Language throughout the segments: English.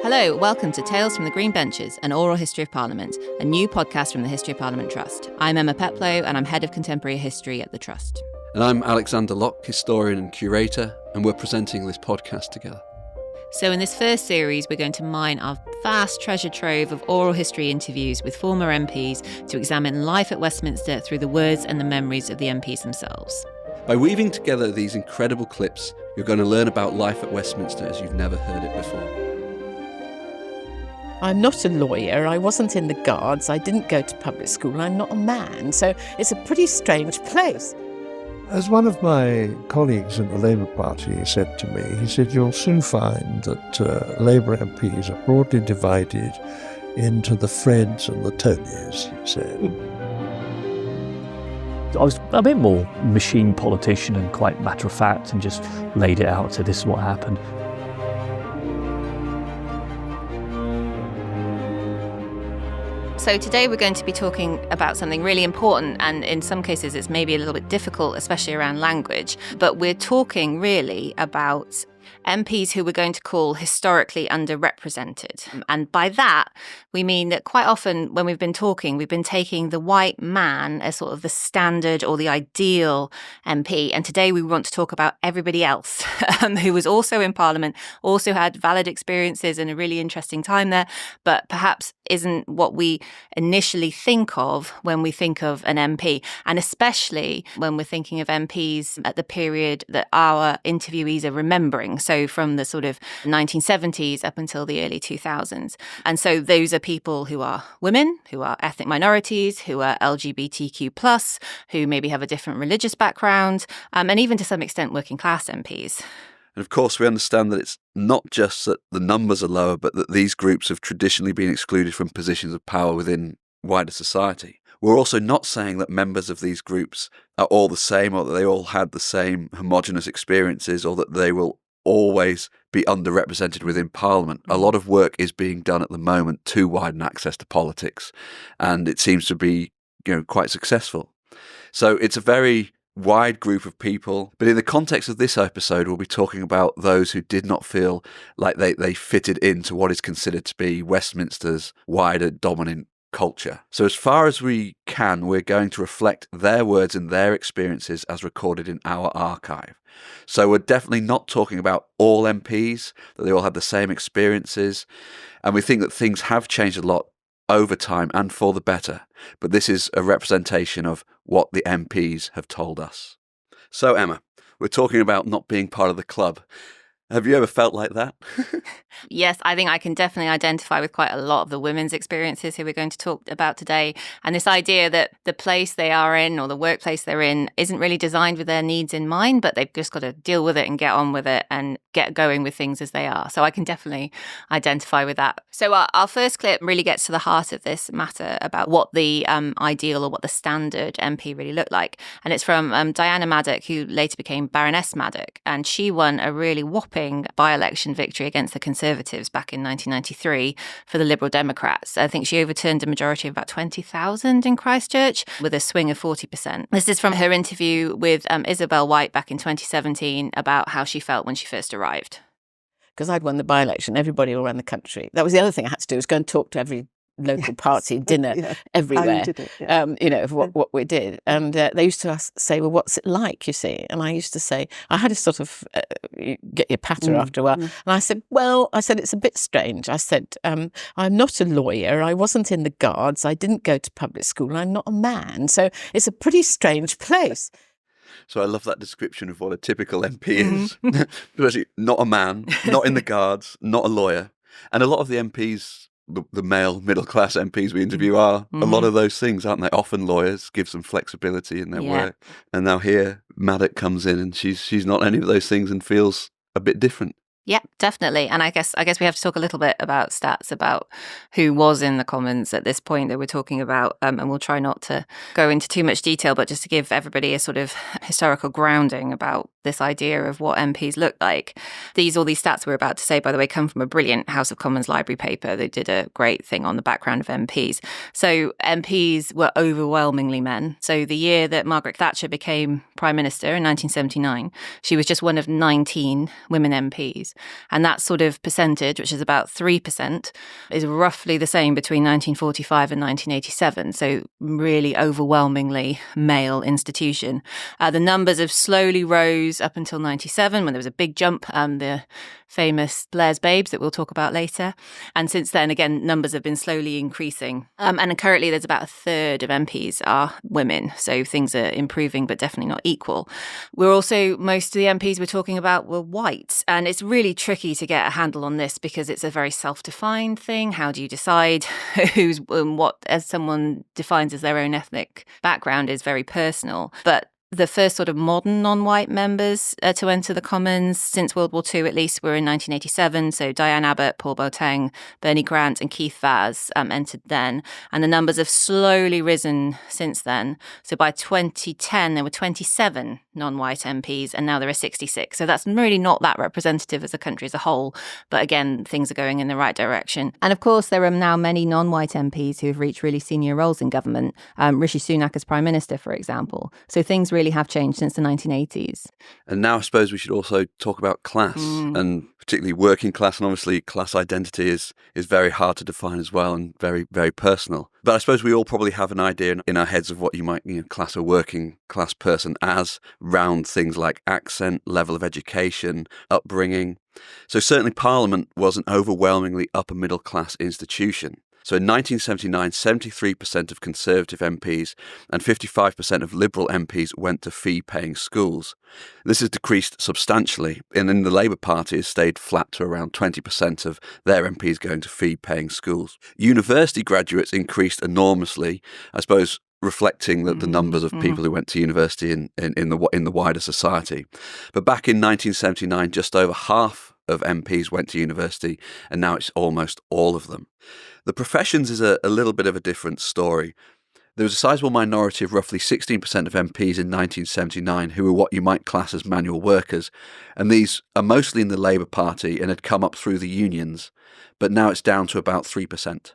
Hello, welcome to Tales from the Green Benches, an oral history of Parliament, a new podcast from the History of Parliament Trust. I'm Emma Peplow and I'm Head of Contemporary History at the Trust. And I'm Alexander Locke, historian and curator, and we're presenting this podcast together. So in this first series, we're going to mine our vast treasure trove of oral history interviews with former MPs to examine life at Westminster through the words and the memories of the MPs themselves. By weaving together these incredible clips, you're going to learn about life at Westminster as you've never heard it before. I'm not a lawyer, I wasn't in the Guards, I didn't go to public school, I'm not a man, so it's a pretty strange place. As one of my colleagues in the Labour Party said to me, he said, you'll soon find that Labour MPs are broadly divided into the Freds and the Tonys, he said. I was a bit more machine politician and quite matter-of-fact and just laid it out, so this is what happened. So today we're going to be talking about something really important, and in some cases it's maybe a little bit difficult, especially around language, but we're talking really about MPs who we're going to call historically underrepresented. And by that, we mean that quite often when we've been talking, we've been taking the white man as sort of the standard or the ideal MP. And today we want to talk about everybody else who was also in Parliament, also had valid experiences and a really interesting time there, but perhaps isn't what we initially think of when we think of an MP. And especially when we're thinking of MPs at the period that our interviewees are remembering. So from the sort of 1970s up until the early 2000s. And so those are people who are women, who are ethnic minorities, who are LGBTQ+, who maybe have a different religious background, and even to some extent working class MPs. And of course, we understand that it's not just that the numbers are lower, but that these groups have traditionally been excluded from positions of power within wider society. We're also not saying that members of these groups are all the same, or that they all had the same homogenous experiences, or that they will always be underrepresented within Parliament. A lot of work is being done at the moment to widen access to politics, and it seems to be, quite successful. So it's a very wide group of people, but in the context of this episode, we'll be talking about those who did not feel like they fitted into what is considered to be Westminster's wider dominant culture. So as far as we can, we're going to reflect their words and their experiences as recorded in our archive. So we're definitely not talking about all MPs, that they all had the same experiences. And we think that things have changed a lot over time and for the better. But this is a representation of what the MPs have told us. So Emma, we're talking about not being part of the club. Have you ever felt like that? Yes, I think I can definitely identify with quite a lot of the women's experiences who we're going to talk about today. And this idea that the place they are in or the workplace they're in isn't really designed with their needs in mind, but they've just got to deal with it and get on with it and get going with things as they are. So I can definitely identify with that. So our first clip really gets to the heart of this matter about what the ideal or what the standard MP really looked like. And it's from Diana Maddock, who later became Baroness Maddock. And she won a really whopping by-election victory against the Conservatives back in 1993 for the Liberal Democrats. I think she overturned a majority of about 20,000 in Christchurch with a swing of 40%. This is from her interview with Isabel White back in 2017 about how she felt when she first arrived. Because I'd won the by-election, everybody all around the country. That was the other thing I had to do, was go and talk to every local party dinner everywhere, did it, of what we did. And they used to say, well, what's it like, you see? And I used to say, I had a sort of get your patter after a while. And I said, it's a bit strange. I said, I'm not a lawyer. I wasn't in the Guards. I didn't go to public school. I'm not a man. So it's a pretty strange place. So I love that description of what a typical MP is. Especially not a man, not in the Guards, not a lawyer. And a lot of the MPs, the male middle-class MPs we interview are a lot of those things, aren't they? Often lawyers, give some flexibility in their work. And now here, Maddock comes in and she's not any of those things and feels a bit different. Yeah, definitely. And I guess we have to talk a little bit about stats about who was in the Commons at this point that we're talking about. And we'll try not to go into too much detail, but just to give everybody a sort of historical grounding about this idea of what MPs look like. All these stats we're about to say, by the way, come from a brilliant House of Commons library paper. They did a great thing on the background of MPs. So MPs were overwhelmingly men. So the year that Margaret Thatcher became Prime Minister in 1979, she was just one of 19 women MPs. And that sort of percentage, which is about 3%, is roughly the same between 1945 and 1987. So really overwhelmingly male institution. The numbers have slowly rose up until 97 when there was a big jump, the famous Blair's Babes that we'll talk about later. And since then, again, numbers have been slowly increasing. And currently there's about a third of MPs are women. So things are improving, but definitely not equal. Most of the MPs we're talking about were white. And it's really tricky to get a handle on this because it's a very self-defined thing. How do you decide who's what, as someone defines as their own ethnic background, is very personal. But the first sort of modern non-white members to enter the Commons since World War II, at least, were in 1987. So Diane Abbott, Paul Boateng, Bernie Grant and Keith Vaz entered then. And the numbers have slowly risen since then. So by 2010, there were 27 non-white MPs, and now there are 66. So that's really not that representative as a country as a whole. But again, things are going in the right direction. And of course, there are now many non-white MPs who have reached really senior roles in government. Rishi Sunak as Prime Minister, for example. So things really have changed since the 1980s. And now I suppose we should also talk about class, and particularly working class. And obviously class identity is very hard to define as well, and very, very personal. But I suppose we all probably have an idea in our heads of what you might class a working class person as, round things like accent, level of education, upbringing. So certainly Parliament was an overwhelmingly upper middle class institution. So in 1979, 73% of Conservative MPs and 55% of Liberal MPs went to fee-paying schools. This has decreased substantially, and in the Labour Party has stayed flat to around 20% of their MPs going to fee-paying schools. University graduates increased enormously, I suppose, reflecting that the numbers of people who went to university in the wider society. But back in 1979, just over half of MPs went to university, and now it's almost all of them. The professions is a little bit of a different story. There was a sizable minority of roughly 16% of MPs in 1979 who were what you might class as manual workers, and these are mostly in the Labour Party and had come up through the unions, but now it's down to about 3%.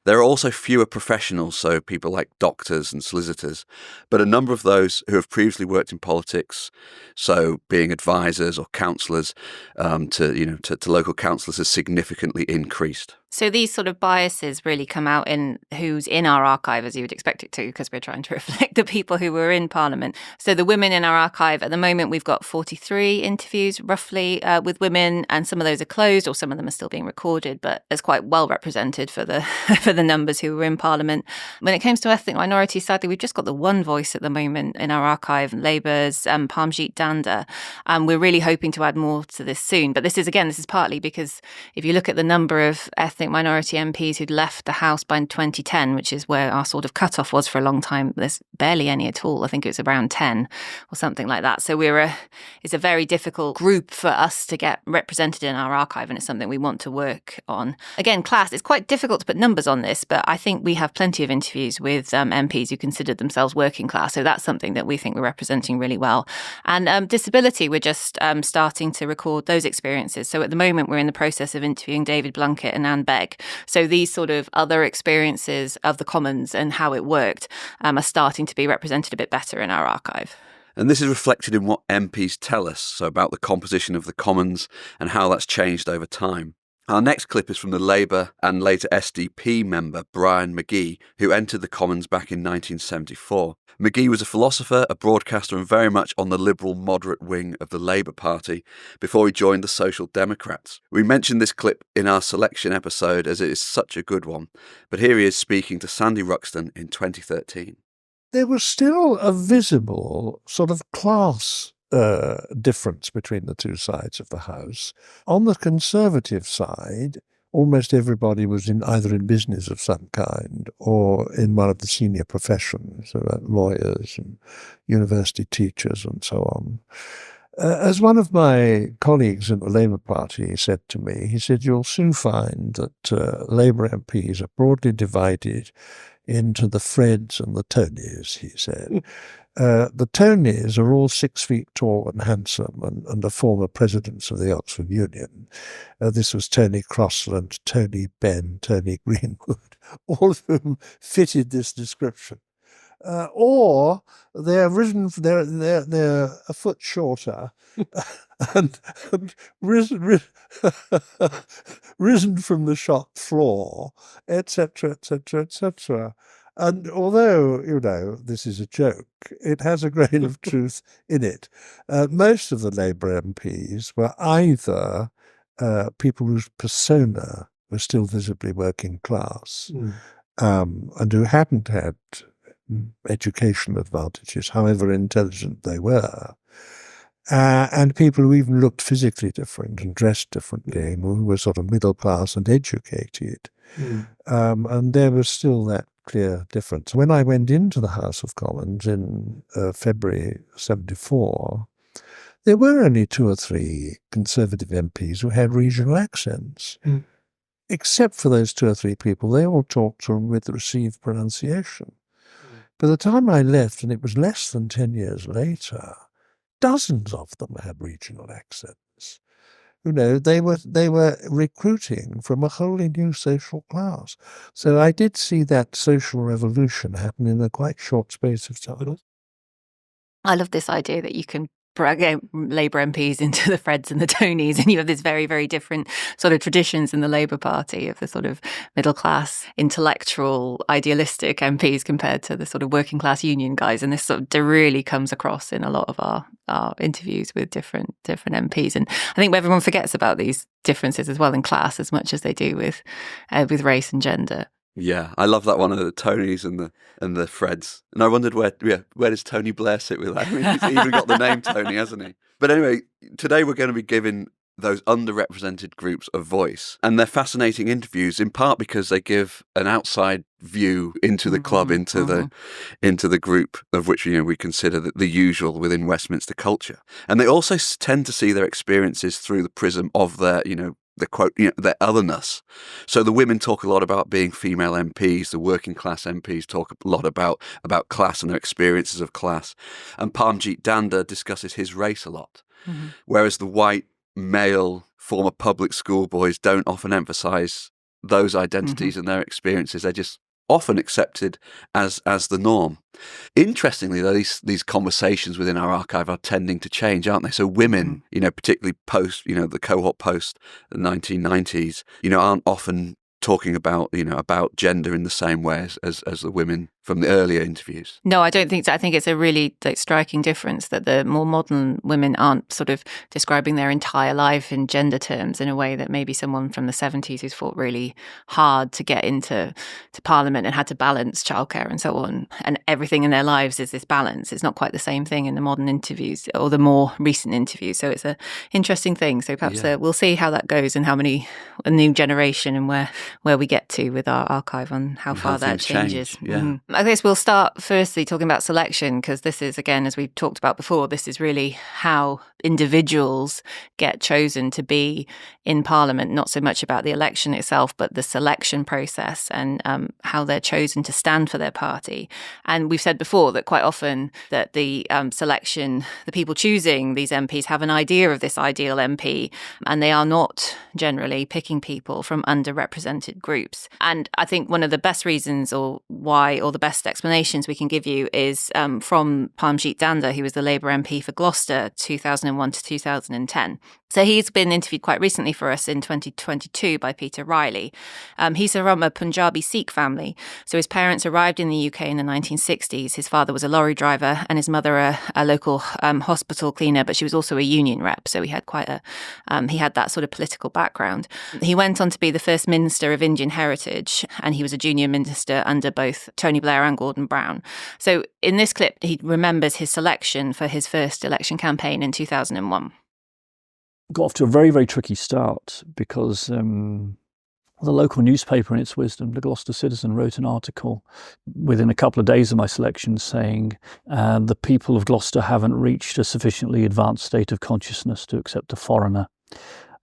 There are also fewer professionals, so people like doctors and solicitors, but a number of those who have previously worked in politics, so being advisors or councillors to local councillors, has significantly increased. So these sort of biases really come out in who's in our archive, as you would expect it to, because we're trying to reflect the people who were in Parliament. So the women in our archive, at the moment, we've got 43 interviews, roughly, with women, and some of those are closed or some of them are still being recorded, but it's quite well represented for the for the numbers who were in Parliament. When it comes to ethnic minorities, sadly, we've just got the one voice at the moment in our archive, Labour's Parmjit Danda. We're really hoping to add more to this soon. But this is partly because if you look at the number of ethnic minority MPs who'd left the House by 2010, which is where our sort of cutoff was for a long time, there's barely any at all. I think it was around 10 or something like that. So it's a very difficult group for us to get represented in our archive, and it's something we want to work on. Again, class, it's quite difficult to put numbers on this, but I think we have plenty of interviews with MPs who considered themselves working class. So that's something that we think we're representing really well. And disability, we're just starting to record those experiences. So at the moment, we're in the process of interviewing David Blunkett and Anne Begg. So these sort of other experiences of the Commons and how it worked are starting to be represented a bit better in our archive. And this is reflected in what MPs tell us, so about the composition of the Commons and how that's changed over time. Our next clip is from the Labour and later SDP member Brian McGee, who entered the Commons back in 1974. McGee was a philosopher, a broadcaster, and very much on the liberal moderate wing of the Labour Party before he joined the Social Democrats. We mentioned this clip in our selection episode as it is such a good one, but here he is speaking to Sandy Ruxton in 2013. There was still a visible sort of class difference between the two sides of the House. On the Conservative side, almost everybody was either in business of some kind or in one of the senior professions, so lawyers and university teachers and so on. As one of my colleagues in the Labour Party said to me, he said, "You'll soon find that Labour MPs are broadly divided into the Freds and the Tonys, he said. The Tonys are all 6 feet tall and handsome and the former presidents of the Oxford Union. This was Tony Crossland, Tony Benn, Tony Greenwood, all of whom fitted this description. Or they're a foot shorter and risen from the shop floor, etc., etc., etc. And although, this is a joke, it has a grain of truth in it. Most of the Labour MPs were either people whose persona was still visibly working class, and who hadn't had educational advantages, however intelligent they were, and people who even looked physically different and dressed differently, who were sort of middle class and educated. And there was still that clear difference. When I went into the House of Commons in February 1974, there were only 2 or 3 Conservative MPs who had regional accents. Except for those 2 or 3 people, they all talked to them with received pronunciation. By the time I left, and it was less than 10 years later, dozens of them had regional accents. They were recruiting from a wholly new social class. So I did see that social revolution happen in a quite short space of time. I love this idea that you can drag Labour MPs into the Freds and the Tonys, and you have this very, very different sort of traditions in the Labour Party of the sort of middle class, intellectual, idealistic MPs compared to the sort of working class union guys. And this sort of really comes across in a lot of our interviews with different MPs. And I think everyone forgets about these differences as well in class as much as they do with race and gender. Yeah, I love that one of the Tonys and the Freds. And I wondered where does Tony Blair sit with that? I mean, he's even got the name Tony, hasn't he? But anyway, today we're going to be giving those underrepresented groups a voice. And they're fascinating interviews, in part because they give an outside view into the club, into the group of which we consider the usual within Westminster culture. And they also tend to see their experiences through the prism of their, the quote, their otherness. So the women talk a lot about being female MPs. The working class MPs talk a lot about class and their experiences of class. And Parmjit Dhanda discusses his race a lot. Whereas the white male former public school boys don't often emphasize those identities and their experiences. They're just often accepted as the norm. Interestingly, though, these conversations within our archive are tending to change, aren't they? So women, particularly post, the cohort post the 1990s, aren't often talking about gender in the same way as the women from the earlier interviews. No, I don't think so. I think it's a really striking difference that the more modern women aren't sort of describing their entire life in gender terms in a way that maybe someone from the 70s who's fought really hard to get into Parliament and had to balance childcare and so on. And everything in their lives is this balance. It's not quite the same thing in the modern interviews or the more recent interviews. So it's an interesting thing. So perhaps we'll see how that goes and a new generation and where we get to with our archive on how far that changes. I guess we'll start firstly talking about selection, because this is, again, as we talked about before, this is really how individuals get chosen to be in Parliament, not so much about the election itself, but the selection process and how they're chosen to stand for their party. And we've said before that quite often that the selection, the people choosing these MPs have an idea of this ideal MP, and they are not generally picking people from underrepresented groups. And I think one of the best reasons or the best explanations we can give you is from Parmjit Dhanda, who was the Labour MP for Gloucester 2001 to 2010. So he's been interviewed quite recently for us in 2022 by Peter Riley. He's from a Punjabi Sikh family. So his parents arrived in the UK in the 1960s. His father was a lorry driver and his mother a local hospital cleaner, but she was also a union rep. So he had he had that sort of political background. He went on to be the first Minister of Indian Heritage, and he was a junior minister under both Tony Blair and Gordon Brown. So in this clip, he remembers his selection for his first election campaign in 2001. Got off to a very, very tricky start because the local newspaper, in its wisdom, the Gloucester Citizen, wrote an article within a couple of days of my selection saying the people of Gloucester haven't reached a sufficiently advanced state of consciousness to accept a foreigner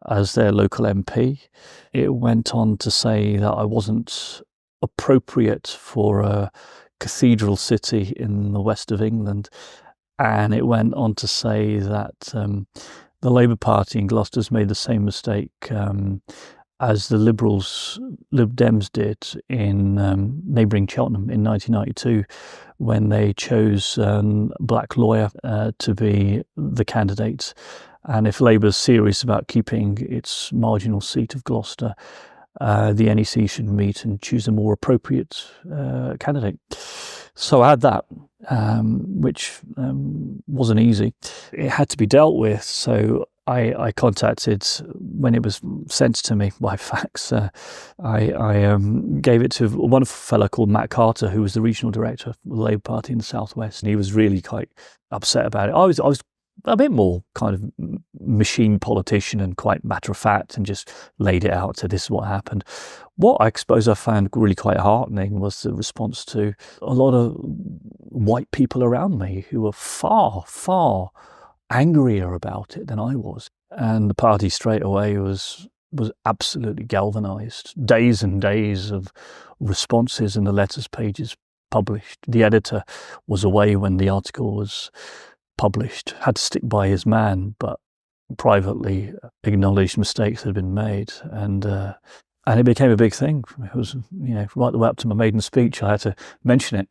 as their local MP. It went on to say that I wasn't appropriate for a cathedral city in the west of England. And it went on to say that the Labour Party in Gloucester's made the same mistake as the Lib Dems did in neighbouring Cheltenham in 1992, when they chose a black lawyer to be the candidate. And if Labour's serious about keeping its marginal seat of Gloucester, the NEC should meet and choose a more appropriate candidate. So I had that, which wasn't easy. It had to be dealt with. So I contacted, when it was sent to me by fax, I gave it to a wonderful fellow called Matt Carter, who was the regional director of the Labour Party in the Southwest. And he was really quite upset about it. I was a bit more kind of machine politician and quite matter of fact, and just laid it out, said this is what happened. What I suppose I found really quite heartening was the response to a lot of white people around me who were far, far angrier about it than I was. And the party straight away was absolutely galvanised. Days and days of responses in the letters pages published. The editor was away when the article was published, had to stick by his man, but privately acknowledged mistakes had been made, and it became a big thing. It was, right the way up to my maiden speech, I had to mention it.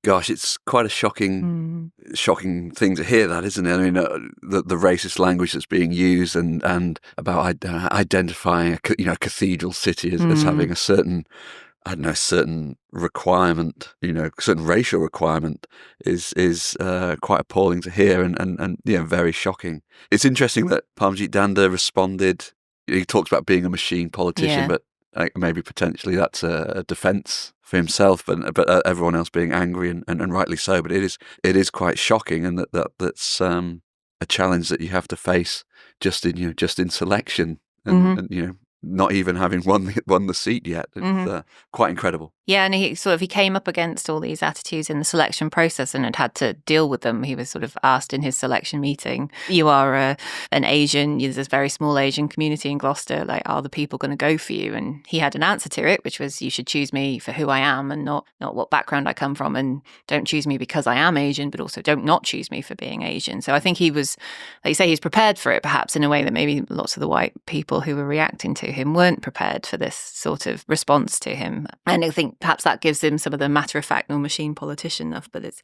Gosh, it's quite a shocking thing to hear, that, isn't it? I mean, the racist language that's being used, and about identifying a cathedral city as having a certain, certain requirement, certain racial requirement is quite appalling to hear, and very shocking. It's interesting that Parmjit Dhanda responded. He talks about being a machine politician, but maybe potentially that's a defence for himself, but everyone else being angry and rightly so. But it is quite shocking, and that's a challenge that you have to face just in selection, and not even having won the seat yet. It's quite incredible. Yeah, and he came up against all these attitudes in the selection process and had to deal with them. He was sort of asked in his selection meeting, you are an Asian, there's this very small Asian community in Gloucester, like, are the people going to go for you? And he had an answer to it, which was, you should choose me for who I am and not what background I come from, and don't choose me because I am Asian, but also don't not choose me for being Asian. So I think he was, like you say, he's prepared for it, perhaps in a way that maybe lots of the white people who were reacting to him weren't prepared for this sort of response to him. And I think perhaps that gives him some of the matter-of-fact or machine politician stuff, but it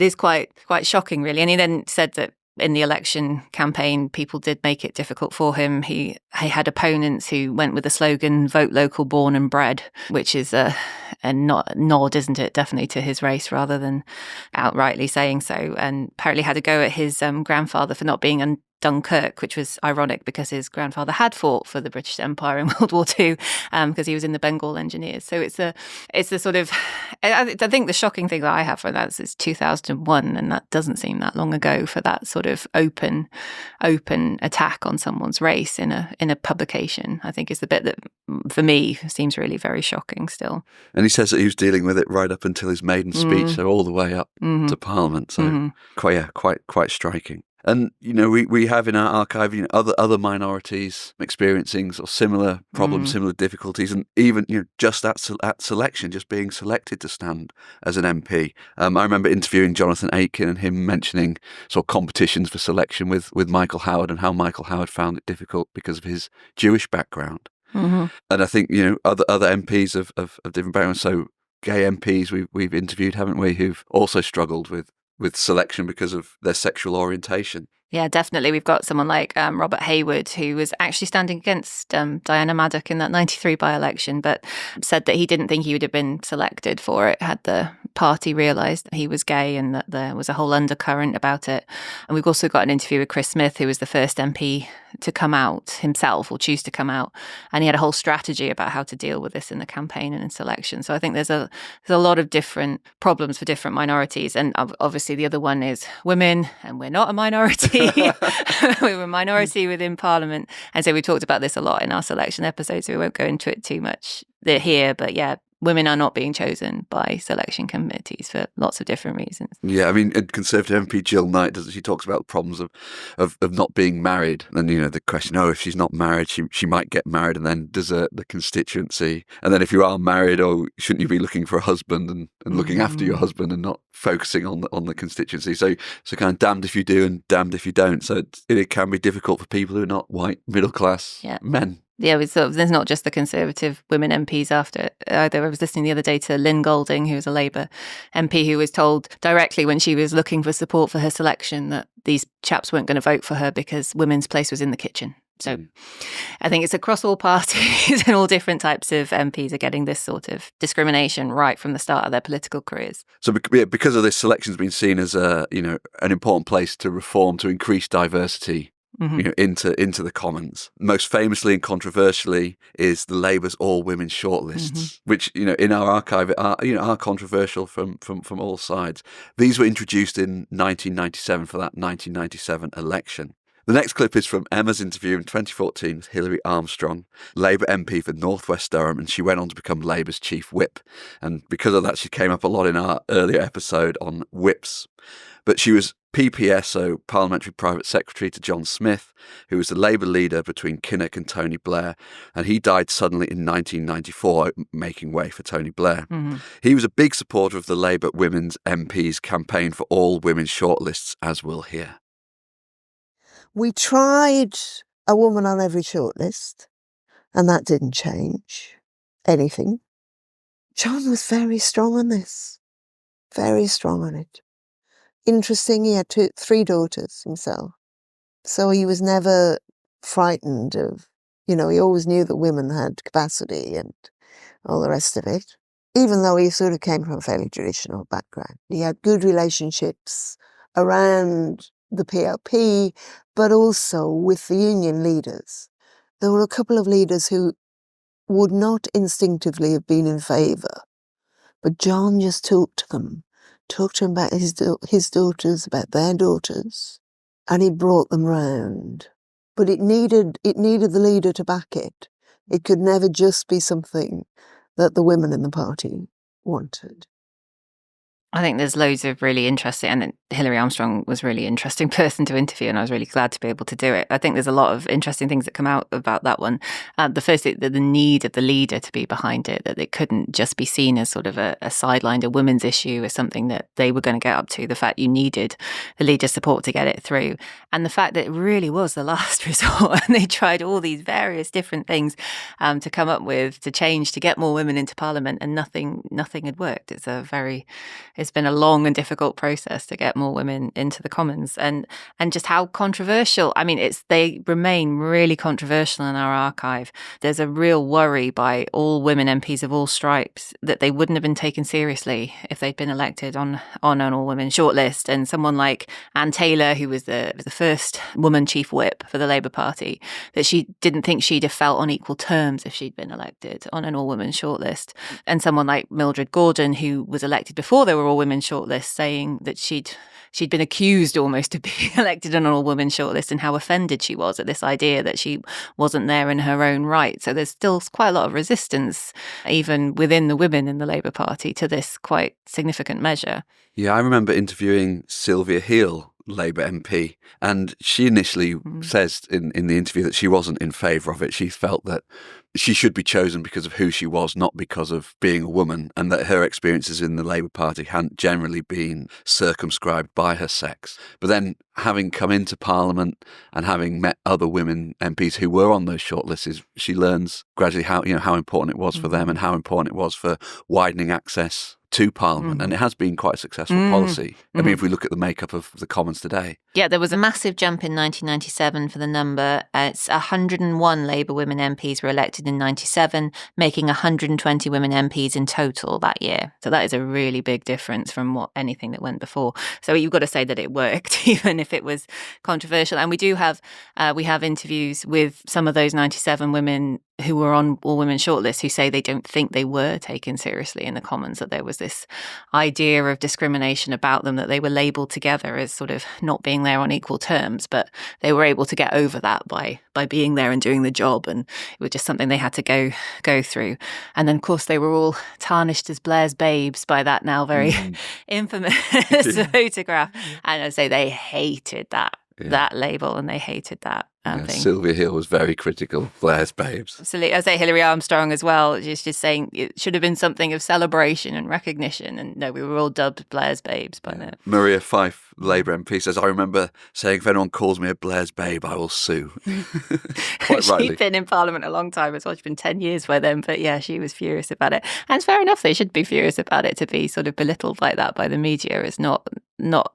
is quite shocking, really. And he then said that in the election campaign, people did make it difficult for him. He had opponents who went with the slogan, vote local, born and bred, which is a nod, isn't it, definitely to his race rather than outrightly saying so. And apparently had a go at his grandfather for not being Dunkirk, which was ironic because his grandfather had fought for the British Empire in World War II, because he was in the Bengal Engineers. So it's a sort of, I think the shocking thing that I have for that is 2001, and that doesn't seem that long ago, for that sort of open attack on someone's race in a publication, I think is the bit that for me seems really very shocking still. And he says that he was dealing with it right up until his maiden speech, so all the way up to Parliament. So quite striking. And we have in our archive other minorities experiencing sort of similar problems, similar difficulties, and even just at selection, just being selected to stand as an MP. I remember interviewing Jonathan Aitken and him mentioning sort of competitions for selection with Michael Howard, and how Michael Howard found it difficult because of his Jewish background. And I think other MPs of different backgrounds. So gay MPs we've interviewed, haven't we, who've also struggled with selection because of their sexual orientation. Yeah, definitely. We've got someone like Robert Hayward, who was actually standing against Diana Maddock in that 93 by-election, but said that he didn't think he would have been selected for it had the party realised that he was gay and that there was a whole undercurrent about it. And we've also got an interview with Chris Smith, who was the first MP to come out himself, or choose to come out. And he had a whole strategy about how to deal with this in the campaign and in selection. So I think there's a lot of different problems for different minorities. And obviously the other one is women, and we're not a minority. We're a minority within Parliament. And so we talked about this a lot in our selection episode, so we won't go into it too much here. But yeah, women are not being chosen by selection committees for lots of different reasons. Yeah, I mean, Conservative MP Jill Knight, she talks about the problems of not being married. And, the question, if she's not married, she might get married and then desert the constituency. And then if you are married, shouldn't you be looking for a husband and looking after your husband and not focusing on the constituency? So kind of damned if you do and damned if you don't. So it can be difficult for people who are not white, middle-class men. Yeah, there's not just the Conservative women MPs after either. I was listening the other day to Lynn Golding, who was a Labour MP, who was told directly when she was looking for support for her selection that these chaps weren't going to vote for her because women's place was in the kitchen. So I think it's across all parties and all different types of MPs are getting this sort of discrimination right from the start of their political careers. So because of this, selection's been seen as an important place to reform, to increase diversity. Into the Commons. Most famously and controversially is the Labour's all-women shortlists, which in our archive are controversial from all sides. These were introduced in 1997 for that 1997 election. The next clip is from Emma's interview in 2014 with Hilary Armstrong, Labour MP for North West Durham, and she went on to become Labour's chief whip. And because of that, she came up a lot in our earlier episode on whips. But she was PPS, so Parliamentary Private Secretary to John Smith, who was the Labour leader between Kinnock and Tony Blair, and he died suddenly in 1994, making way for Tony Blair. He was a big supporter of the Labour Women's MPs campaign for all women shortlists, as we'll hear. We tried a woman on every shortlist, and that didn't change anything. John was very strong on this, very strong on it. Interesting, he had 3 daughters himself. So he was never frightened of, he always knew that women had capacity and all the rest of it. Even though he sort of came from a fairly traditional background. He had good relationships around the PLP, but also with the union leaders. There were a couple of leaders who would not instinctively have been in favour, but John just talked to them about his daughters, about their daughters, and he brought them round. But it needed the leader to back it. It could never just be something that the women in the party wanted. I think there's loads of really interesting, and Hilary Armstrong was a really interesting person to interview, and I was really glad to be able to do it. I think there's a lot of interesting things that come out about that one. The first, the need of the leader to be behind it, that it couldn't just be seen as sort of a sidelined, a women's issue, as something that they were going to get up to. The fact you needed the leader's support to get it through. And the fact that it really was the last resort, and they tried all these various different things to come up with, to change, to get more women into Parliament, and nothing had worked. It's been a long and difficult process to get more women into the Commons, and just how controversial. I mean, they remain really controversial in our archive. There's a real worry by all women MPs of all stripes that they wouldn't have been taken seriously if they'd been elected on an all-women shortlist. And someone like Anne Taylor, who was the first woman chief whip for the Labour Party, that she didn't think she'd have felt on equal terms if she'd been elected on an all-women shortlist. And someone like Mildred Gordon, who was elected before there were all-women shortlist, saying that she'd been accused almost to be elected on an all-women shortlist, and how offended she was at this idea that she wasn't there in her own right. So there's still quite a lot of resistance, even within the women in the Labour Party, to this quite significant measure. Yeah, I remember interviewing Sylvia Heal, Labour MP, and she initially says in the interview that she wasn't in favour of it. She felt that she should be chosen because of who she was, not because of being a woman, and that her experiences in the Labour Party hadn't generally been circumscribed by her sex. But then, having come into Parliament and having met other women MPs who were on those shortlists, she learns gradually how important it was for them, and how important it was for widening access to Parliament. And it has been quite a successful policy. I mean, if we look at the makeup of the Commons today. Yeah, there was a massive jump in 1997 for the number. It's 101 Labour women MPs were elected in 97, making 120 women MPs in total that year. So that is a really big difference from anything that went before. So you've got to say that it worked, even if it was controversial. And we do have interviews with some of those 97 women who were on all women shortlists who say they don't think they were taken seriously in the Commons, that there was this idea of discrimination about them, that they were labelled together as sort of not being there on equal terms, but they were able to get over that by being there and doing the job, and it was just something they had to go through. And then, of course, they were all tarnished as Blair's babes by that now very infamous photograph. And I say they hated that label, and they hated that thing. Sylvia Hill was very critical of Blair's babes. Absolutely. I say Hilary Armstrong as well, just saying it should have been something of celebration and recognition. And no, we were all dubbed Blair's babes by now. Maria Fife, Labour MP, says, I remember saying, if anyone calls me a Blair's babe, I will sue. Quite rightly. She'd been in Parliament a long time as well. She'd been 10 years by then. But yeah, she was furious about it. And it's fair enough, they should be furious about it. To be sort of belittled like that by the media is not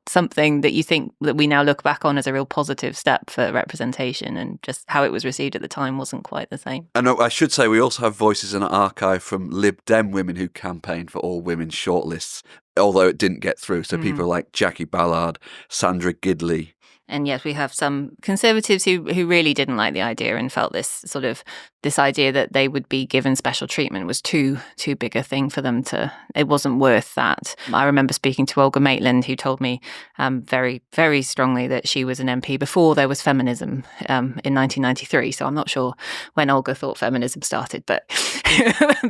something that you think that we now look back on as a real positive step for representation, and just how it was received at the time wasn't quite the same. And I should say we also have voices in our archive from Lib Dem women who campaigned for all women shortlists, although it didn't get through. So people like Jackie Ballard, Sandra Gidley. And yes, we have some Conservatives who really didn't like the idea and felt this idea that they would be given special treatment was too big a thing for them it wasn't worth that. I remember speaking to Olga Maitland, who told me very, very strongly that she was an MP before there was feminism in 1993. So I'm not sure when Olga thought feminism started, but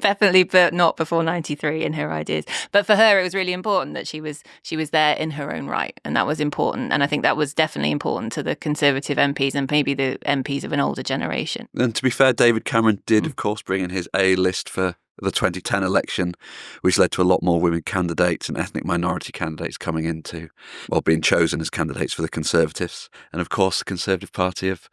definitely but not before 93 in her ideas. But for her, it was really important that she was there in her own right. And that was important. And I think that was definitely important to the Conservative MPs and maybe the MPs of an older generation. And to be fair, David Cameron did, of course, bring in his A list for the 2010 election, which led to a lot more women candidates and ethnic minority candidates coming into, being chosen as candidates for the Conservatives. And of course, the Conservative Party of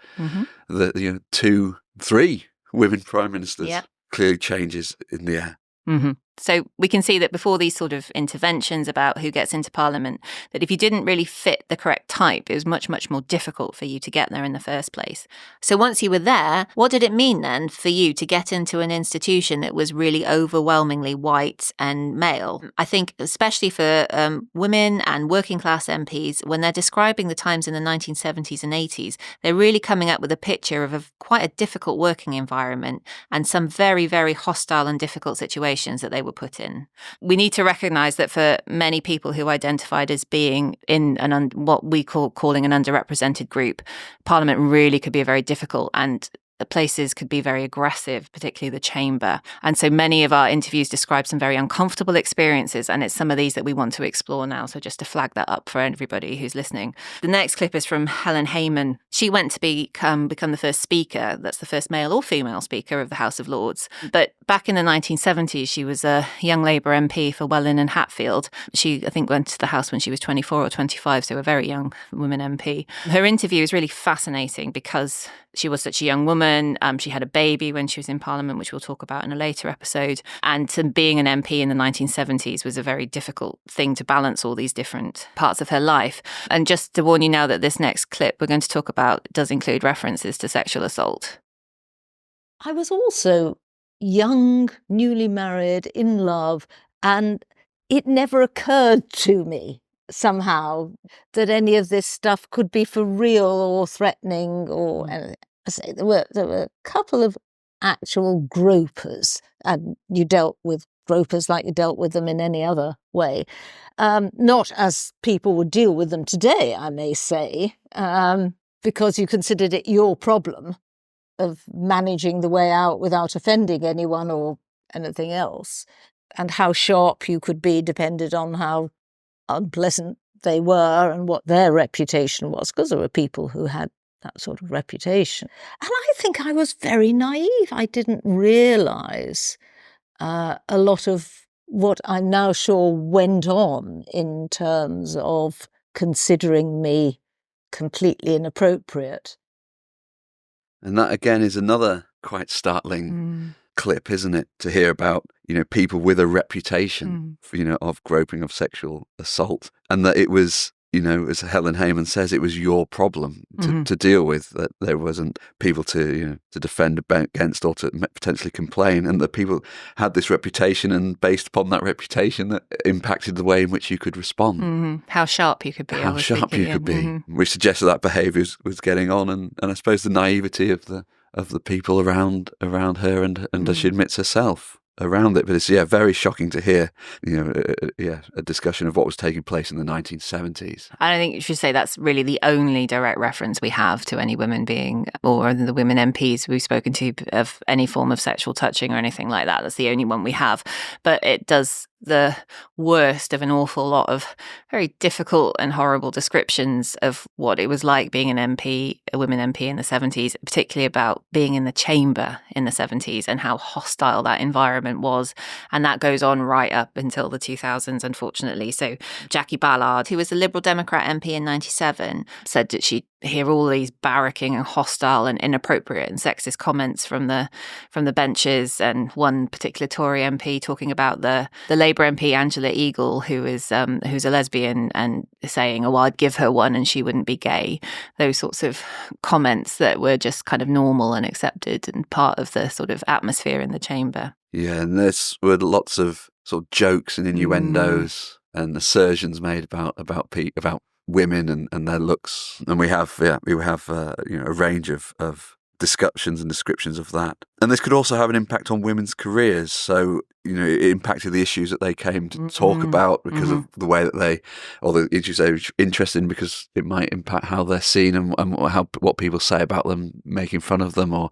the 2-3 women prime ministers. Yep. Clearly changes in the air. Mm-hmm. So we can see that before these sort of interventions about who gets into Parliament, that if you didn't really fit the correct type, it was much, much more difficult for you to get there in the first place. So once you were there, what did it mean then for you to get into an institution that was really overwhelmingly white and male? I think especially for women and working class MPs, when they're describing the times in the 1970s and 80s, they're really coming up with a picture of quite a difficult working environment and some very, very hostile and difficult situations that they were put in. We need to recognise that for many people who identified as being in what we calling an underrepresented group, Parliament really could be very difficult, and places could be very aggressive, particularly the chamber. And so many of our interviews describe some very uncomfortable experiences, and it's some of these that we want to explore now. So just to flag that up for everybody who's listening. The next clip is from Helen Hayman. She went to become the first speaker, that's the first male or female speaker of the House of Lords. But back in the 1970s, she was a young Labour MP for Welwyn and Hatfield. She, I think, went to the House when she was 24 or 25, so a very young woman MP. Her interview is really fascinating because she was such a young woman. She had a baby when she was in Parliament, which we'll talk about in a later episode. And being an MP in the 1970s was a very difficult thing to balance all these different parts of her life. And just to warn you now that this next clip we're going to talk about does include references to sexual assault. I was also young, newly married, in love, and it never occurred to me somehow that any of this stuff could be for real or threatening or anything. I say there were a couple of actual gropers, and you dealt with gropers like you dealt with them in any other way, not as people would deal with them today, I may say, because you considered it your problem of managing the way out without offending anyone or anything else, and how sharp you could be depended on how unpleasant they were and what their reputation was, because there were people who had that sort of reputation. And I think I was very naive. I didn't realise a lot of what I'm now sure went on in terms of considering me completely inappropriate. And that, again, is another quite startling clip, isn't it? To hear about, people with a reputation, of groping, of sexual assault. And that it was, as Helen Hayman says, it was your problem to deal with, that there wasn't people to defend against or to potentially complain. And that people had this reputation, and based upon that reputation, that impacted the way in which you could respond. Mm-hmm. How sharp you could be. How sharp you could be, which suggested that behaviour was getting on. And I suppose the naivety of the the people around her, and as she admits herself, around it. But it's very shocking to hear a discussion of what was taking place in the 1970s. I think you should say that's really the only direct reference we have to any women being, or the women MPs we've spoken to, of any form of sexual touching or anything like that. That's the only one we have. But it does the worst of an awful lot of very difficult and horrible descriptions of what it was like being an MP, a women MP in the 70s, particularly about being in the chamber in the 70s and how hostile that environment was. And that goes on right up until the 2000s, unfortunately. So Jackie Ballard, who was a Liberal Democrat MP in 97, said that she'd hear all these barracking and hostile and inappropriate and sexist comments from the benches, and one particular Tory MP talking about the Labour MP Angela Eagle, who's a lesbian, and saying, "Oh, well, I'd give her one and she wouldn't be gay." Those sorts of comments that were just kind of normal and accepted and part of the sort of atmosphere in the chamber. Yeah, and there's were lots of sort of jokes and innuendos and assertions made about women and their looks, and we have a range of discussions and descriptions of that. And this could also have an impact on women's careers. So it impacted the issues that they came to talk about because of the way that or the issues they were interested in, because it might impact how they're seen and what people say about them, making fun of them, or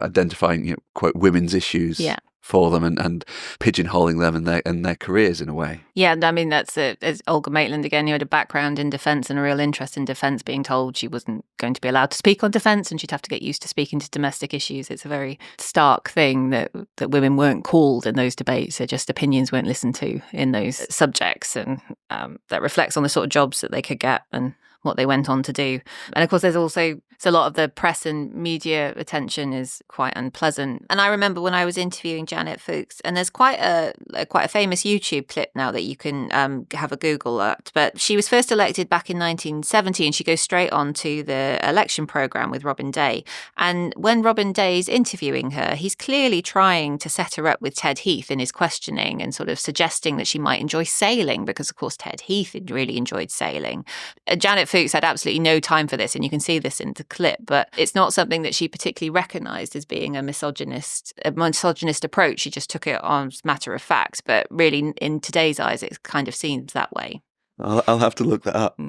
identifying quote women's issues. Yeah. For them and pigeonholing them and their careers in a way. Yeah, I mean, that's as Olga Maitland, again, who had a background in defence and a real interest in defence, being told she wasn't going to be allowed to speak on defence and she'd have to get used to speaking to domestic issues. It's a very stark thing that women weren't called in those debates. They're just opinions weren't listened to in those subjects, and that reflects on the sort of jobs that they could get and what they went on to do. And of course, there's also a lot of the press and media attention is quite unpleasant. And I remember when I was interviewing Janet Fuchs, and there's quite a famous YouTube clip now that you can have a Google at. But she was first elected back in 1970, and she goes straight on to the election programme with Robin Day. And when Robin Day's interviewing her, he's clearly trying to set her up with Ted Heath in his questioning and sort of suggesting that she might enjoy sailing, because, of course, Ted Heath really enjoyed sailing. Janet Fuchs had absolutely no time for this, and you can see this in the clip, but it's not something that she particularly recognised as being a misogynist approach. She just took it on as a matter of fact, but really in today's eyes it kind of seems that way. I'll have to look that up.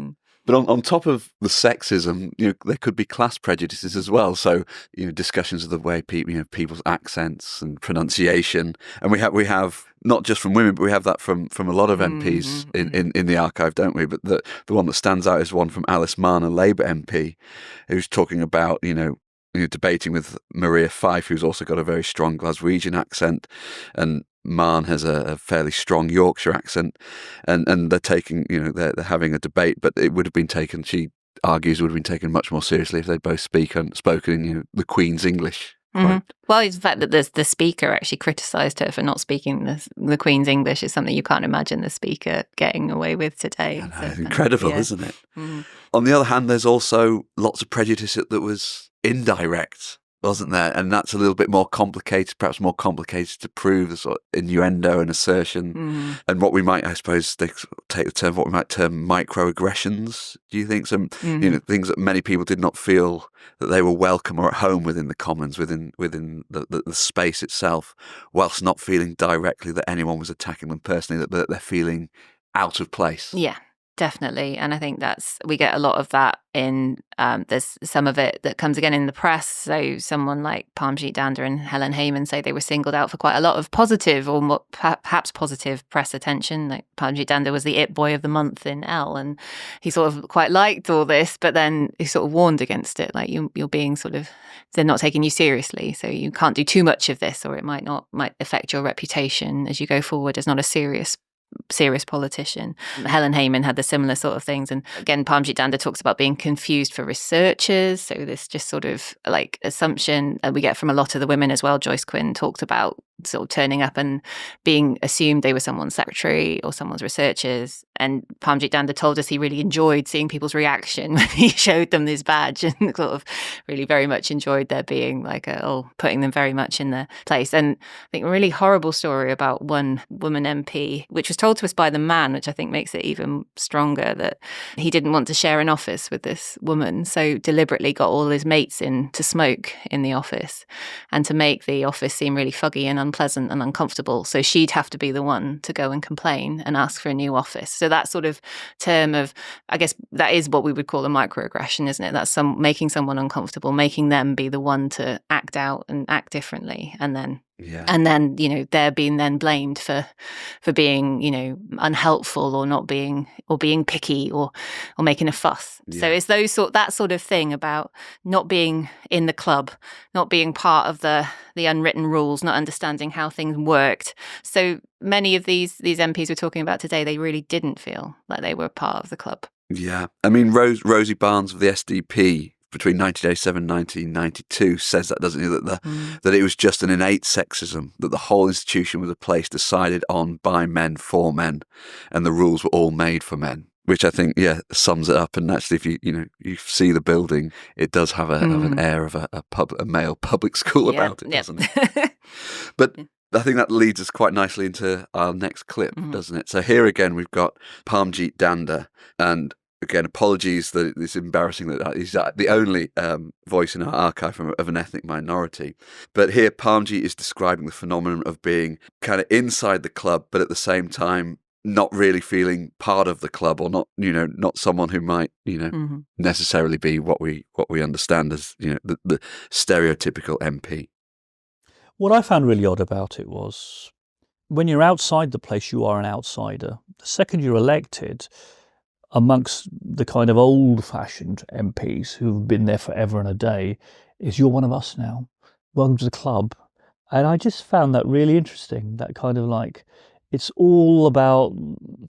But on top of the sexism, there could be class prejudices as well. So, discussions of the way people's accents and pronunciation, and we have not just from women, but we have that from a lot of MPs in the archive, don't we? But the one that stands out is one from Alice Mann, a Labour MP, who's talking about debating with Maria Fife, who's also got a very strong Glaswegian accent, and Mann has a fairly strong Yorkshire accent, and they're taking, they're having a debate, but it would have been taken, she argues, would have been taken much more seriously if they'd both spoken in the Queen's English. Well, the fact that the speaker actually criticised her for not speaking the Queen's English is something you can't imagine the speaker getting away with today. I know, incredible, isn't it? On the other hand, there's also lots of prejudice that was indirect, wasn't there? And that's a little bit more complicated, perhaps more complicated to prove, the sort of innuendo and assertion. And what we might, I suppose, take the term, what we might term microaggressions. Do you think some, things that many people did not feel that they were welcome or at home within the Commons, within the space itself, whilst not feeling directly that anyone was attacking them personally, that they're feeling out of place? Yeah. Definitely. And I think we get a lot of that in, there's some of it that comes again in the press. So someone like Parmjit Dhanda and Helen Hayman say they were singled out for quite a lot of positive or more, perhaps positive press attention. Like Parmjit Dhanda was the it boy of the month in Elle, and he sort of quite liked all this, but then he sort of warned against it. Like you're being sort of, they're not taking you seriously. So you can't do too much of this, or it might affect your reputation as you go forward as not a serious politician. Helen Hayman had the similar sort of things. And again, Parmjit Dhanda talks about being confused for researchers. So this just sort of like assumption we get from a lot of the women as well. Joyce Quinn talked about sort of turning up and being assumed they were someone's secretary or someone's researchers. And Parmjit Dhanda told us he really enjoyed seeing people's reaction when he showed them this badge, and sort of really very much enjoyed there being like putting them very much in their place. And I think a really horrible story about one woman MP, which was told to us by the man, which I think makes it even stronger, that he didn't want to share an office with this woman, so deliberately got all his mates in to smoke in the office and to make the office seem really foggy and unpleasant and uncomfortable. So she'd have to be the one to go and complain and ask for a new office. So that sort of term of, I guess that is what we would call a microaggression, isn't it? That's making someone uncomfortable, making them be the one to act out and act differently. And then they're being then blamed for being, unhelpful or not being, or being picky or making a fuss. Yeah. So it's that sort of thing about not being in the club, not being part of the unwritten rules, not understanding how things worked. So many of these MPs we're talking about today, they really didn't feel like they were part of the club. Yeah. I mean, Rosie Barnes of the SDP between 1987 and 1992 says that, doesn't he, that it was just an innate sexism, that the whole institution was a place decided on by men for men, and the rules were all made for men, which I think, sums it up. And actually, if you see the building, it does have an air of a male public school about it, doesn't it? But I think that leads us quite nicely into our next clip, doesn't it? So here again, we've got Parmjit Dhanda, and again, apologies that it's embarrassing that he's the only voice in our archive of an ethnic minority. But here, Parmjit is describing the phenomenon of being kind of inside the club, but at the same time not really feeling part of the club, or not, not someone who might, necessarily be what we understand as, the stereotypical MP. What I found really odd about it was, when you're outside the place, you are an outsider. The second you're elected, amongst the kind of old-fashioned MPs who've been there forever and a day, is you're one of us now. Welcome to the club. And I just found that really interesting, that kind of like, it's all about,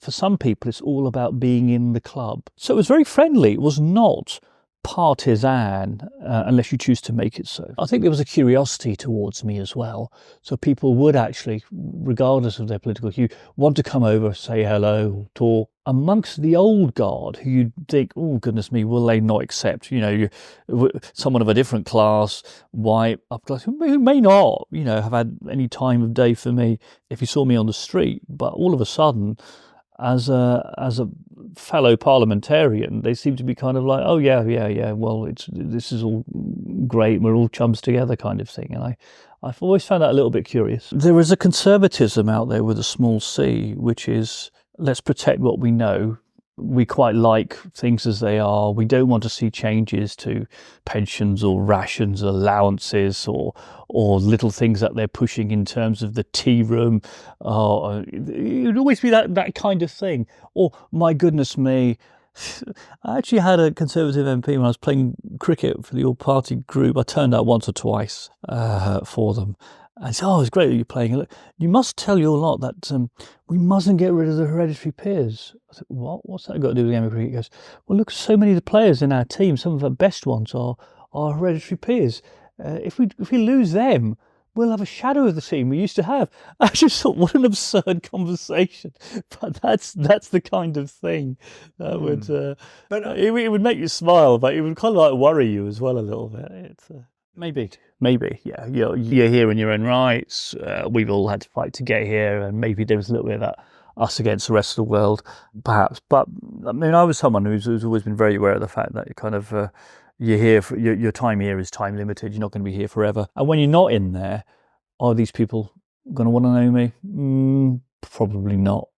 for some people, it's all about being in the club. So it was very friendly. It was not partisan, unless you choose to make it so. I think there was a curiosity towards me as well. So people would actually, regardless of their political hue, want to come over, say hello, talk. Amongst the old guard, who you'd think, oh goodness me, will they not accept, someone of a different class, white, up class, who may not, have had any time of day for me if you saw me on the street. But all of a sudden, as a fellow parliamentarian, they seem to be kind of like, oh yeah, well, this is all great, we're all chums together kind of thing. And I've always found that a little bit curious. There is a conservatism out there with a small c, which is, let's protect what we know. We quite like things as they are. We don't want to see changes to pensions or rations, allowances, or little things that they're pushing in terms of the tea room. It would always be that kind of thing. Or, my goodness me, I actually had a Conservative MP when I was playing cricket for the all-party group. I turned out once or twice for them. And said, it's great that you're playing. You must tell your lot that we mustn't get rid of the hereditary peers. I said, what? What's that got to do with the game of cricket? He goes, well, look, so many of the players in our team, some of our best ones are hereditary peers. If we lose them, we'll have a shadow of the team we used to have. I just thought, what an absurd conversation. But that's the kind of thing that would... it would make you smile, but it would kind of like worry you as well a little bit. Maybe, yeah. You're here in your own rights. We've all had to fight to get here, and maybe there was a little bit of that us against the rest of the world, perhaps. But I mean, I was someone who's always been very aware of the fact that you're here for your time here is time limited. You're not going to be here forever. And when you're not in there, are these people going to want to know me? Probably not.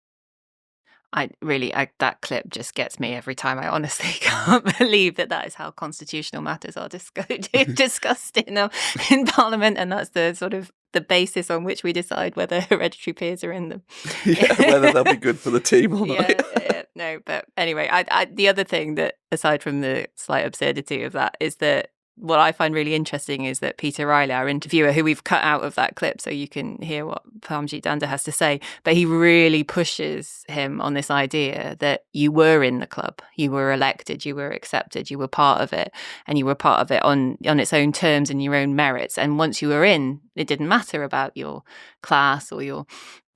That clip just gets me every time. I honestly can't believe that is how constitutional matters are discussed in Parliament, and that's the sort of the basis on which we decide whether hereditary peers are in them. Whether they'll be good for the team or not. No, but anyway, the other thing that, aside from the slight absurdity of that, is that what I find really interesting is that Peter Riley, our interviewer, who we've cut out of that clip so you can hear what Parmjit Dhanda has to say, but he really pushes him on this idea that you were in the club, you were elected, you were accepted, you were part of it, and you were part of it on its own terms and your own merits. And once you were in, it didn't matter about your class or your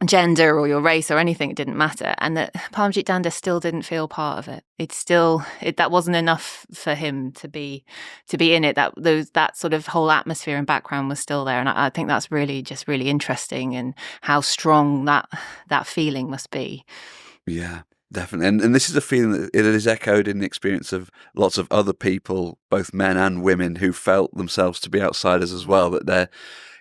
gender or your race or anything, it didn't matter. And that Parmjit Dhanda still didn't feel part of it. That wasn't enough for him to be in it. That sort of whole atmosphere and background was still there. And I think that's really interesting, and how strong that feeling must be. Yeah, definitely. And this is a feeling that it is echoed in the experience of lots of other people, both men and women, who felt themselves to be outsiders as well, that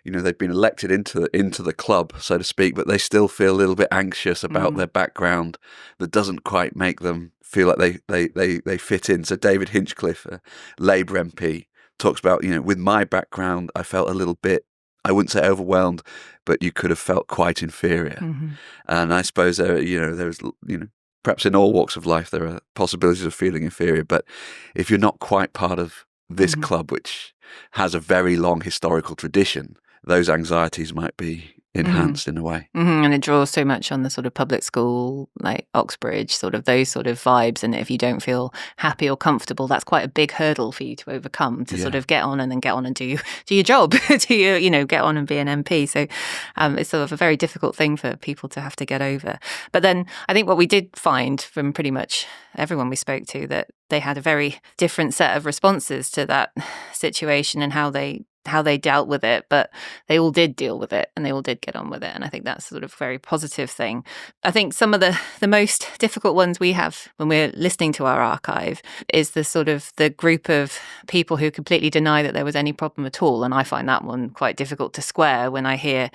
they've been elected into the club, so to speak, but they still feel a little bit anxious about their background that doesn't quite make them feel like they fit in. So David Hinchcliffe, a Labour MP, talks about, with my background, I felt a little bit, I wouldn't say overwhelmed, but you could have felt quite inferior. Mm-hmm. And I suppose there's perhaps in all walks of life there are possibilities of feeling inferior, but if you're not quite part of this club, which has a very long historical tradition, those anxieties might be enhanced in a way. Mm-hmm. And it draws so much on the sort of public school, like Oxbridge, sort of those sort of vibes. And if you don't feel happy or comfortable, that's quite a big hurdle for you to overcome, to sort of get on and do your job, get on and be an MP. So it's sort of a very difficult thing for people to have to get over. But then I think what we did find from pretty much everyone we spoke to, that they had a very different set of responses to that situation and how they dealt with it, but they all did deal with it and they all did get on with it. And I think that's sort of a very positive thing. I think some of the most difficult ones we have when we're listening to our archive is the group of people who completely deny that there was any problem at all. And I find that one quite difficult to square when I hear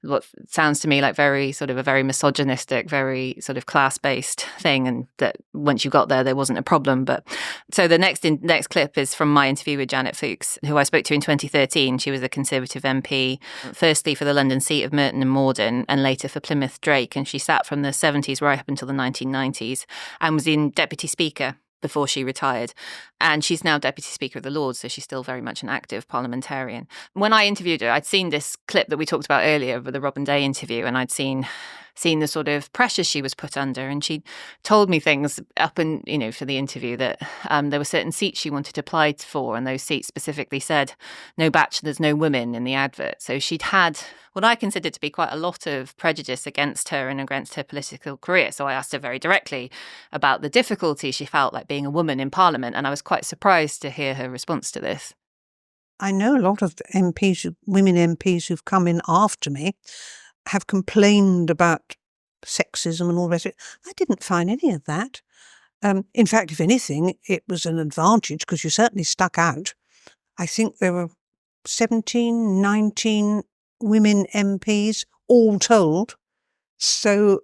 what sounds to me like a very misogynistic, very sort of class-based thing, and that once you got there wasn't a problem. But so the next clip is from my interview with Janet Fuchs, who I spoke to in 2013. She was a Conservative MP, firstly for the London seat of Merton and Morden, and later for Plymouth Drake. And she sat from the 70s right up until the 1990s and was in Deputy Speaker before she retired. And she's now Deputy Speaker of the Lords, so she's still very much an active parliamentarian. When I interviewed her, I'd seen this clip that we talked about earlier of the Robin Day interview, and I'd seen the sort of pressure she was put under. And she told me things up and, for the interview, that there were certain seats she wanted to apply for, and those seats specifically said no bachelors, no women in the advert. So she'd had what I considered to be quite a lot of prejudice against her and against her political career. So I asked her very directly about the difficulty she felt like being a woman in Parliament, and I was quite surprised to hear her response to this. I know a lot of women MPs who've come in after me have complained about sexism and all the rest of it. I didn't find any of that. In fact, if anything, it was an advantage because you certainly stuck out. I think there were 17, 19 women MPs, all told. So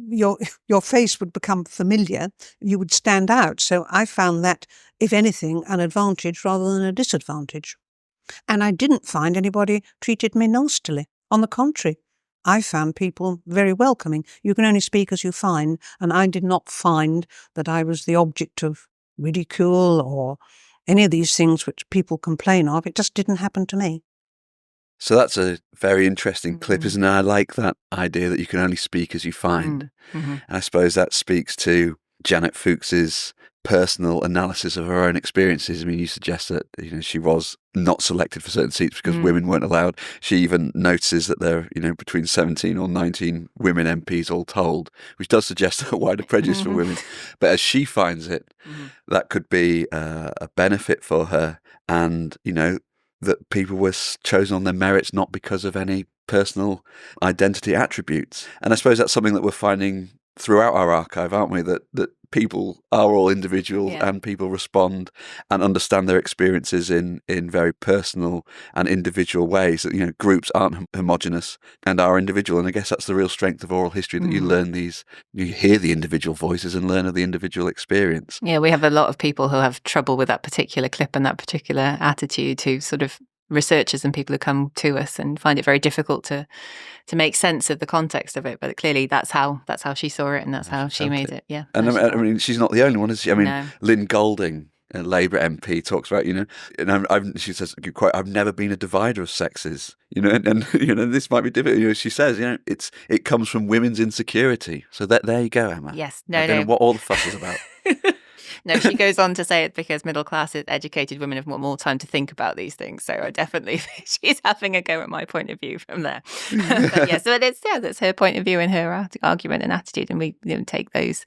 your face would become familiar. You would stand out. So I found that, if anything, an advantage rather than a disadvantage. And I didn't find anybody treated me nastily. On the contrary, I found people very welcoming. You can only speak as you find, and I did not find that I was the object of ridicule or any of these things which people complain of. It just didn't happen to me. So that's a very interesting clip, isn't it? I like that idea that you can only speak as you find. Mm-hmm. And I suppose that speaks to Janet Fuchs's personal analysis of her own experiences. I mean, you suggest that she was not selected for certain seats because women weren't allowed. She even notices that there are between 17 or 19 women MPs all told, which does suggest a wider prejudice for women. But as she finds it, that could be a benefit for her, and that people were chosen on their merits, not because of any personal identity attributes. And I suppose that's something that we're finding throughout our archive, aren't we? That people are all individual, and people respond and understand their experiences in very personal and individual ways. That groups aren't homogenous and are individual. And I guess that's the real strength of oral history, that you learn you hear the individual voices and learn of the individual experience. Yeah, we have a lot of people who have trouble with that particular clip and that particular attitude, who sort of researchers and people who come to us and find it very difficult to make sense of the context of it. But clearly that's how she saw it, and that's how she made it. Yeah. And I mean, she's not the only one, is she? I mean, no. Lynn Golding a Labour MP, talks about, and she says, quote, "I've never been a divider of sexes," and this might be difficult. She says, it comes from women's insecurity. So there you go, Emma. Yes, I don't know what all the fuss is about. No, she goes on to say it's because middle class educated women have more time to think about these things. So I definitely think she's having a go at my point of view from there. But yeah, so that's her point of view and her argument and attitude, and we take those.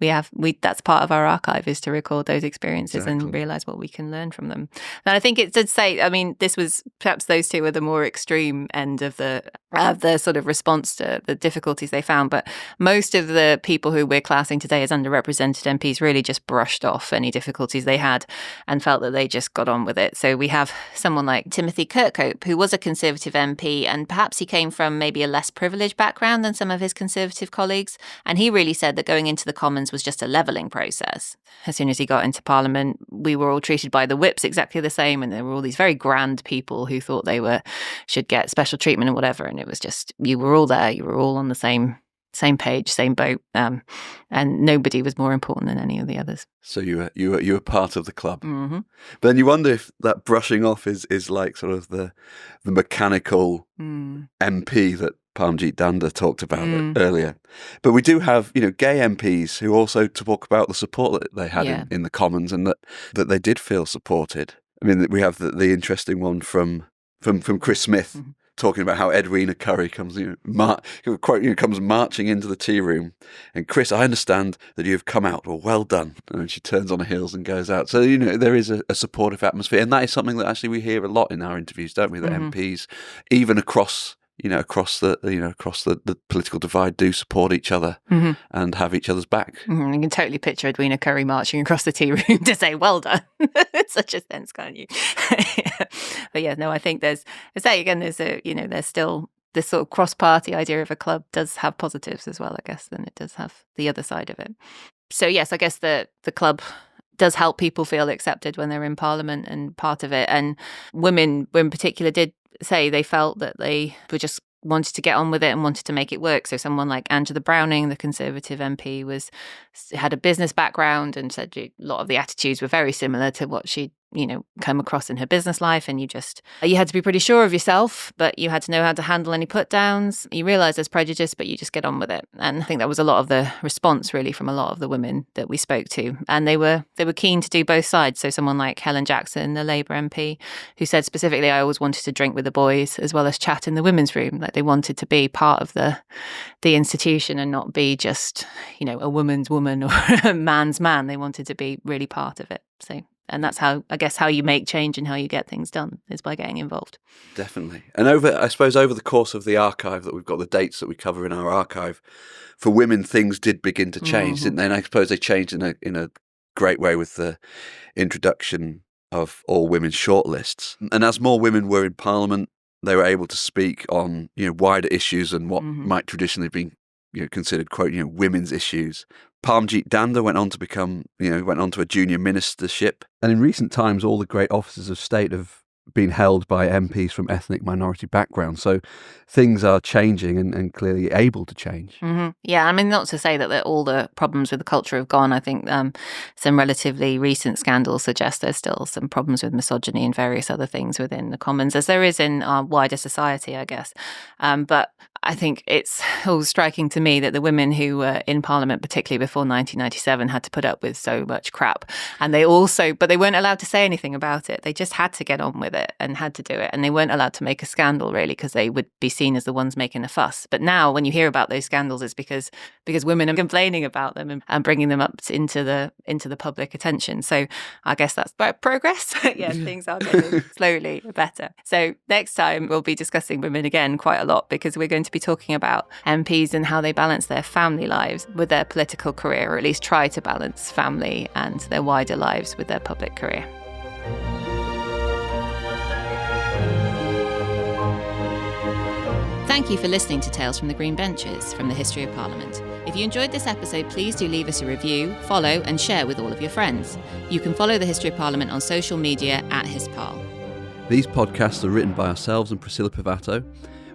That's part of our archive, is to record those experiences and realise what we can learn from them. And I think it did say, I mean, this was perhaps those two were the more extreme end of the sort of response to the difficulties they found. But most of the people who we're classing today as underrepresented MPs really just brushed off any difficulties they had and felt that they just got on with it. So we have someone like Timothy Kirkhope, who was a Conservative MP, and perhaps he came from maybe a less privileged background than some of his Conservative colleagues. And he really said that going into the Commons was just a levelling process. As soon as he got into Parliament, we were all treated by the whips exactly the same, and there were all these very grand people who thought they should get special treatment and whatever. And it was just, you were all there, you were all on the same page, same boat, and nobody was more important than any of the others. So you were part of the club. Mm-hmm. But then you wonder if that brushing off is like sort of the mechanical MP that Parmjit Dhanda talked about earlier. But we do have, gay MPs who also talk about the support that they had in the Commons, and that they did feel supported. I mean, we have the interesting one from Chris Smith. Mm-hmm. Talking about how Edwina Currie comes, comes marching into the tea room, and Chris, I understand that you have come out. Well done. And she turns on her heels and goes out. So there is a supportive atmosphere, and that is something that actually we hear a lot in our interviews, don't we? That MPs, even across the political divide, do support each other and have each other's back. You can totally picture Edwina Currie marching across the tea room to say, "Well done." It's such a sense, can't you? But yeah, no, I think there's still this sort of cross-party idea of a club does have positives as well, I guess, than it does have the other side of it. So yes, I guess the club does help people feel accepted when they're in Parliament and part of it. And women in particular did say they felt that they were just wanted to get on with it and wanted to make it work. So someone like Angela Browning, the Conservative MP, had a business background and said a lot of the attitudes were very similar to what she'd come across in her business life. And you had to be pretty sure of yourself, but you had to know how to handle any put downs. You realise there's prejudice, but you just get on with it. And I think that was a lot of the response really from a lot of the women that we spoke to. And they were keen to do both sides. So someone like Helen Jackson, the Labour MP, who said specifically, "I always wanted to drink with the boys as well as chat in the women's room." Like they wanted to be part of the institution and not be just, a woman's woman or a man's man. They wanted to be really part of it. So, and that's how you make change and how you get things done, is by getting involved. Definitely. And over the course of the archive, that we've got the dates that we cover in our archive, for women, things did begin to change, didn't they? And I suppose they changed in a great way with the introduction of all women shortlists. And as more women were in Parliament, they were able to speak on wider issues and what might traditionally be considered, quote, women's issues. Parmjit Dhanda went on to a junior ministership. And in recent times, all the great offices of state have been held by MPs from ethnic minority backgrounds. So things are changing and clearly able to change. Mm-hmm. Yeah, I mean, not to say that all the problems with the culture have gone. I think some relatively recent scandals suggest there's still some problems with misogyny and various other things within the Commons, as there is in our wider society, I guess. But I think it's all striking to me that the women who were in Parliament, particularly before 1997, had to put up with so much crap. And but they weren't allowed to say anything about it. They just had to get on with it and had to do it. And they weren't allowed to make a scandal, really, because they would be seen as the ones making a fuss. But now when you hear about those scandals, it's because women are complaining about them and bringing them up into the public attention. So I guess that's about progress. Yes, things are getting slowly better. So next time we'll be discussing women again quite a lot, because we're going to be talking about MPs and how they balance their family lives with their political career, or at least try to balance family and their wider lives with their public career. Thank you for listening to Tales from the Green Benches from the History of Parliament. If you enjoyed this episode, please do leave us a review, follow and share with all of your friends. You can follow the History of Parliament on social media @HisParl. These podcasts are written by ourselves and Priscilla Pivato.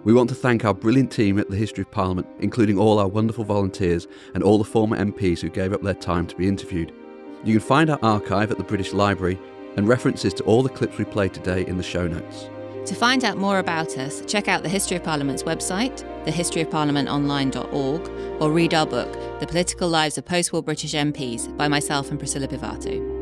We want to thank our brilliant team at the History of Parliament, including all our wonderful volunteers and all the former MPs who gave up their time to be interviewed. You can find our archive at the British Library and references to all the clips we played today in the show notes. To find out more about us, check out the History of Parliament's website, thehistoryofparliamentonline.org, or read our book, The Political Lives of Post-War British MPs, by myself and Priscilla Pivato.